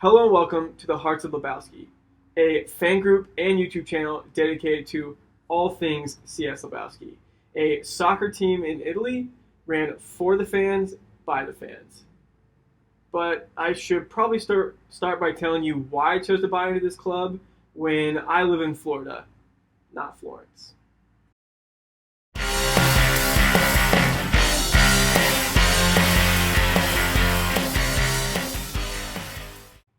Hello and welcome to the Hearts of Lebowski, a fan group and YouTube channel dedicated to all things CS Lebowski, a soccer team in Italy ran for the fans by the fans. But I should probably start by telling you why I chose to buy into this club when I live in Florida, not Florence.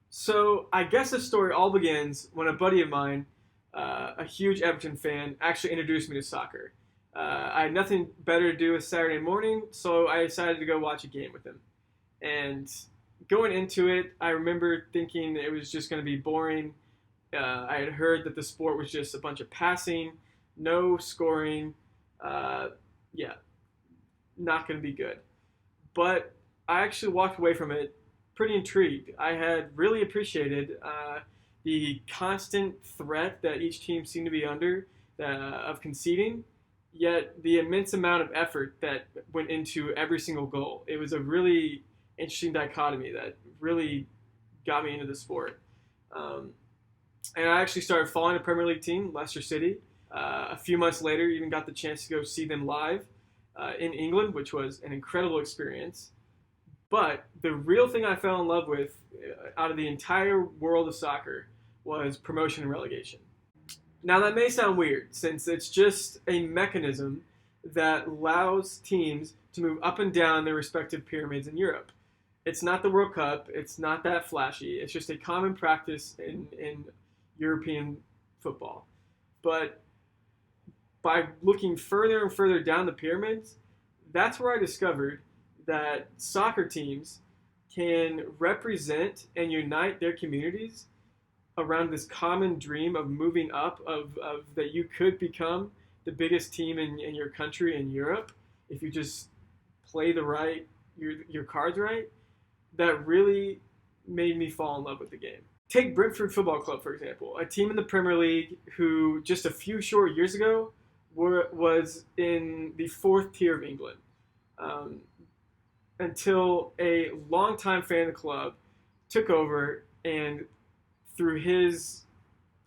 So I guess the story all begins when a buddy of mine, a huge Everton fan, actually introduced me to soccer. I had nothing better to do with Saturday morning, so I decided to go watch a game with him. And going into it, I remember thinking it was just going to be boring. I had heard that the sport was just a bunch of passing, no scoring. Uh, yeah, not going to be good. But I actually walked away from it pretty intrigued. I had really appreciated the constant threat that each team seemed to be under of conceding, yet the immense amount of effort that went into every single goal. It was a really interesting dichotomy that really got me into the sport. Um, and I actually started following a Premier League team, Leicester City. A few months later, even got the chance to go see them live in England, which was an incredible experience. But the real thing I fell in love with out of the entire world of soccer was promotion and relegation. Now, that may sound weird, since it's just a mechanism that allows teams to move up and down their respective pyramids in Europe. It's not the World Cup, it's not that flashy, it's just a common practice in European football. But by looking further and further down the pyramids, that's where I discovered that soccer teams can represent and unite their communities around this common dream of moving up, of that you could become the biggest team in your country in Europe if you just play your cards right. That really made me fall in love with the game. Take Brentford Football Club, for example, a team in the Premier League who just a few short years ago was in the fourth tier of England. Until a longtime fan of the club took over and through his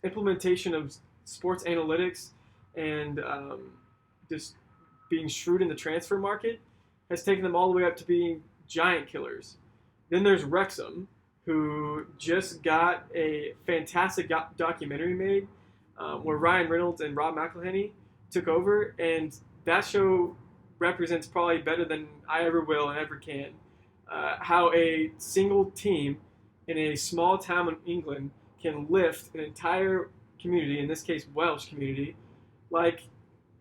implementation of sports analytics and just being shrewd in the transfer market, has taken them all the way up to being giant killers. Then there's Wrexham, who just got a fantastic documentary made where Ryan Reynolds and Rob McElhenney took over, and that show represents probably better than I ever will and ever can how a single team in a small town in England can lift an entire community, in this case Welsh community, like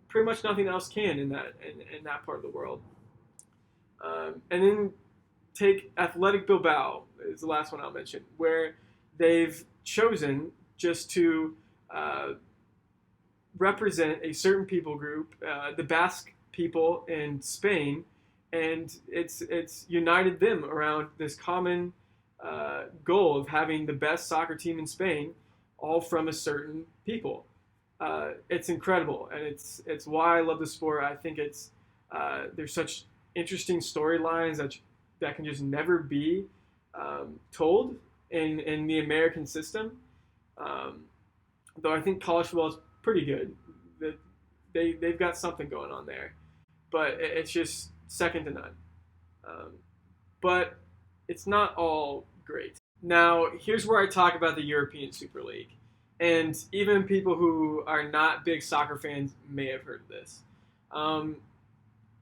pretty much nothing else can in that part of the world. And then take Athletic Bilbao is the last one I'll mention, where they've chosen just to represent a certain people group, the Basque people in Spain, and it's united them around this common goal of having the best soccer team in Spain, all from a certain people. It's incredible, and it's why I love the sport. I think there's such interesting storylines that can just never be told in the American system. Though I think college football is pretty good. They've got something going on there, but it's just second to none. But it's not all great. Now, here's where I talk about the European Super League. And even people who are not big soccer fans may have heard of this.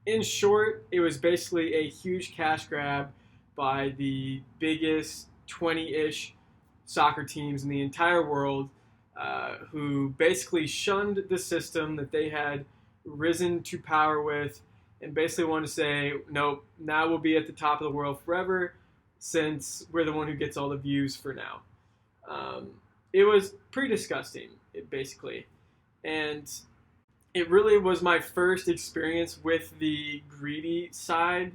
In short, it was basically a huge cash grab by the biggest 20-ish soccer teams in the entire world who basically shunned the system that they had risen to power with and basically wanted to say, nope, now we'll be at the top of the world forever since we're the one who gets all the views for now. It was pretty disgusting, basically. And it really was my first experience with the greedy side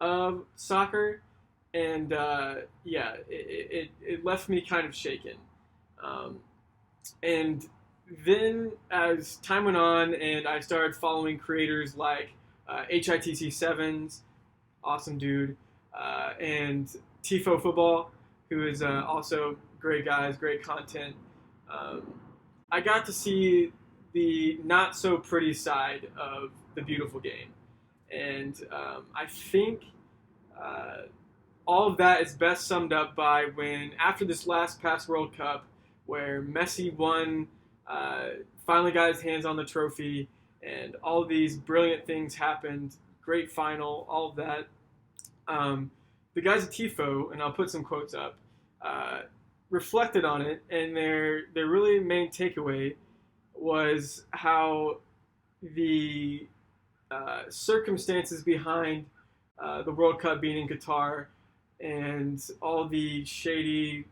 of soccer. And it left me kind of shaken. And then as time went on and I started following creators like HITC7s, awesome dude, and Tifo Football, who is also great guys, great content. Um, I got to see the not so pretty side of the beautiful game, and I think uh, all of that is best summed up by when, after this last past World Cup, where Messi won, uh, finally got his hands on the trophy, and all of these brilliant things happened. Great final, all of that. Um, the guys at TIFO, and I'll put some quotes up, uh, reflected on it, and their really main takeaway was how the circumstances behind the World Cup being in Qatar and all the shady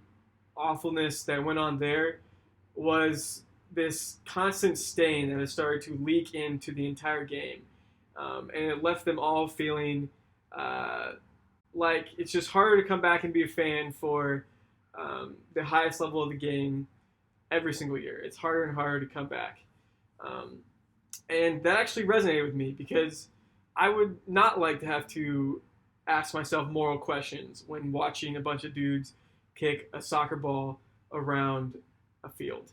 awfulness that went on there was this constant stain that has started to leak into the entire game. And it left them all feeling uh, like it's just harder to come back and be a fan for the highest level of the game every single year. It's harder and harder to come back. Um, and that actually resonated with me because I would not like to have to ask myself moral questions when watching a bunch of dudes kick a soccer ball around a field.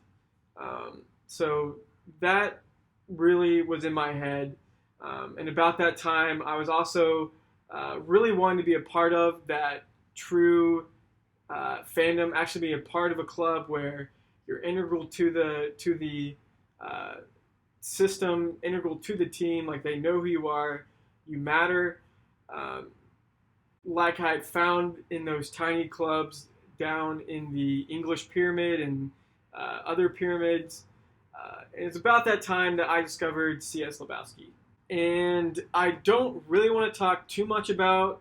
So that really was in my head. And about that time, I was also really wanting to be a part of that true fandom, actually be a part of a club where you're integral to the uh, system, integral to the team. Like they know who you are, you matter. Um, like I had found in those tiny clubs down in the English pyramid and other pyramids. And it's about that time that I discovered C.S. Lebowski. And I don't really want to talk too much about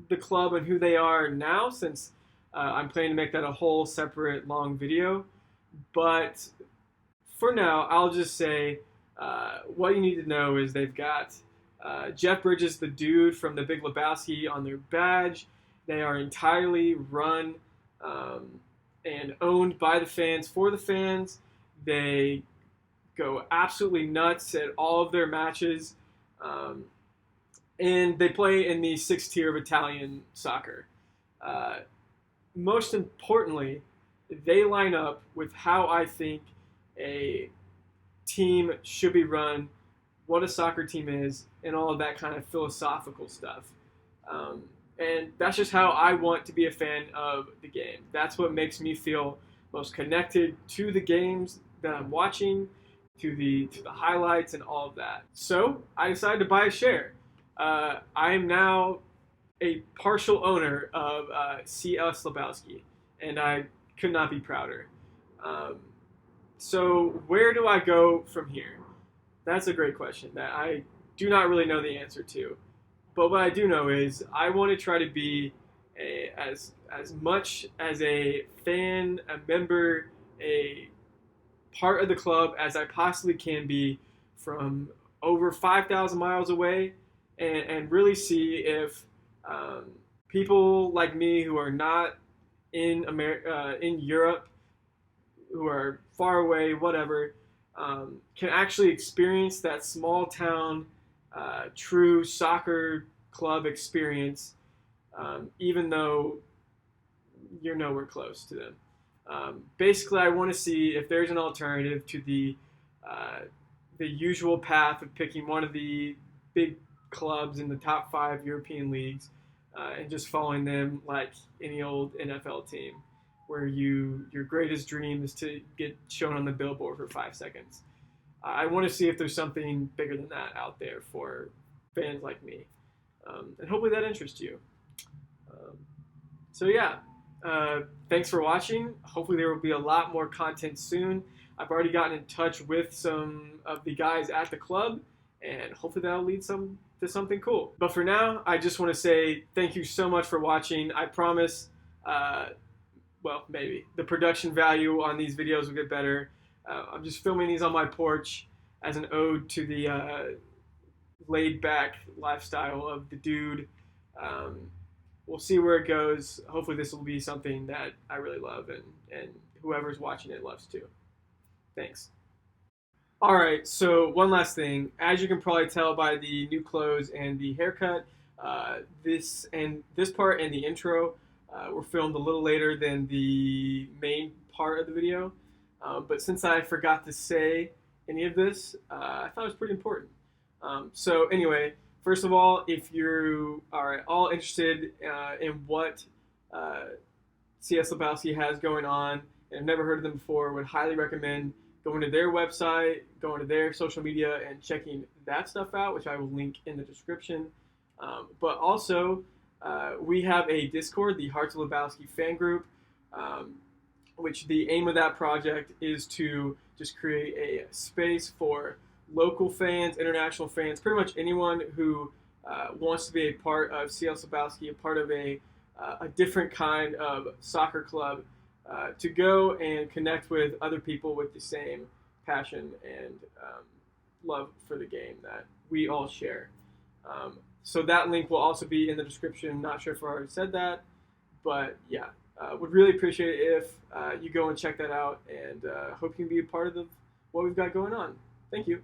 the club and who they are now, since I'm planning to make that a whole separate long video. But for now, I'll just say what you need to know is they've got Jeff Bridges, the dude from The Big Lebowski, on their badge. They are entirely run and owned by the fans for the fans. They go absolutely nuts at all of their matches. And they play in the sixth tier of Italian soccer. Most importantly, they line up with how I think a team should be run, what a soccer team is, and all of that kind of philosophical stuff. And that's just how I want to be a fan of the game. That's what makes me feel most connected to the games that I'm watching, to the highlights and all of that. So I decided to buy a share. I am now a partial owner of C.S. Lebowski, and I could not be prouder. So where do I go from here? That's a great question that I do not really know the answer to. But what I do know is I want to try to be as much as a fan, a member, a part of the club as I possibly can be from over 5,000 miles away, and really see if people like me who are not in in Europe, who are far away, whatever, can actually experience that small town, true soccer club experience, even though you're nowhere close to them. Basically, I want to see if there's an alternative to the usual path of picking one of the big clubs in the top 5 European leagues and just following them like any old NFL team, where your greatest dream is to get shown on the billboard for 5 seconds. I want to see if there's something bigger than that out there for fans like me, and hopefully that interests you. So yeah. Thanks for watching. Hopefully there will be a lot more content soon. I've already gotten in touch with some of the guys at the club, and hopefully that'll lead to something cool. But for now, I just want to say thank you so much for watching. I promise, well, maybe, the production value on these videos will get better. I'm just filming these on my porch as an ode to the laid-back lifestyle of the dude. We'll see where it goes. Hopefully this will be something that I really love, and whoever's watching it loves too. Thanks. All right, so one last thing. As you can probably tell by the new clothes and the haircut, this part and the intro were filmed a little later than the main part of the video. But since I forgot to say any of this, I thought it was pretty important. So anyway, first of all, if you are at all interested in what CS Lebowski has going on and have never heard of them before, would highly recommend going to their website, going to their social media, and checking that stuff out, which I will link in the description. But also, we have a Discord, the Hearts of Lebowski fan group, which the aim of that project is to just create a space for local fans, international fans, pretty much anyone who wants to be a part of CS Lebowski, a part of a different kind of soccer club, to go and connect with other people with the same passion and love for the game that we all share. So that link will also be in the description. Not sure if I already said that, but yeah, would really appreciate it if you go and check that out, and hope you can be a part of what we've got going on. Thank you.